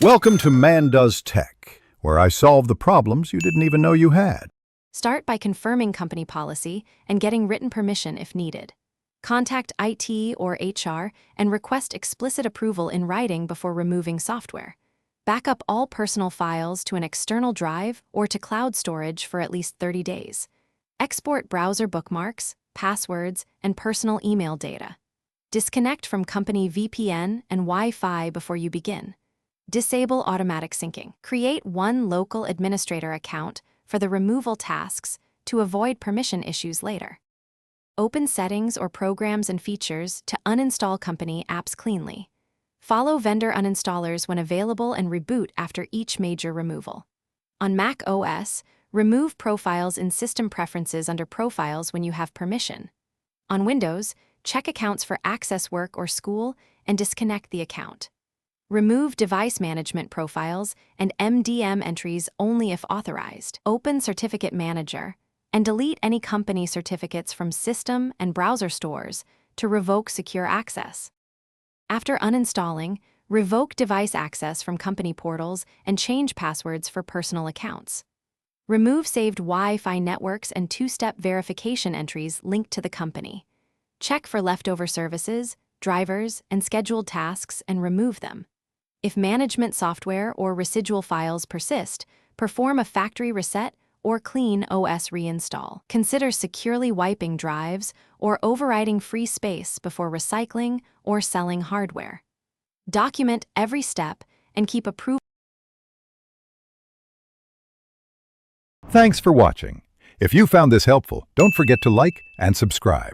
Welcome to Man Does Tech, where I solve the problems you didn't even know you had. Start by confirming company policy and getting written permission if needed. Contact IT or HR and request explicit approval in writing before removing software. Back up all personal files to an external drive or to cloud storage for at least 30 days. Export browser bookmarks, passwords, and personal email data. Disconnect from company VPN and Wi-Fi before you begin. Disable automatic syncing. Create one local administrator account for the removal tasks to avoid permission issues later. Open settings or programs and features to uninstall company apps cleanly. Follow vendor uninstallers when available and reboot after each major removal. On Mac OS, remove profiles in System Preferences under Profiles when you have permission. On Windows, check accounts for access work or school and disconnect the account. Remove device management profiles and MDM entries only if authorized. Open Certificate Manager and delete any company certificates from system and browser stores to revoke secure access. After uninstalling, revoke device access from company portals and change passwords for personal accounts. Remove saved Wi-Fi networks and two-step verification entries linked to the company. Check for leftover services, drivers, and scheduled tasks and remove them. If management software or residual files persist, perform a factory reset or clean OS reinstall. Consider securely wiping drives or overriding free space before recycling or selling hardware. Document every step and keep approval. Thanks for watching. If you found this helpful, don't forget to like and subscribe.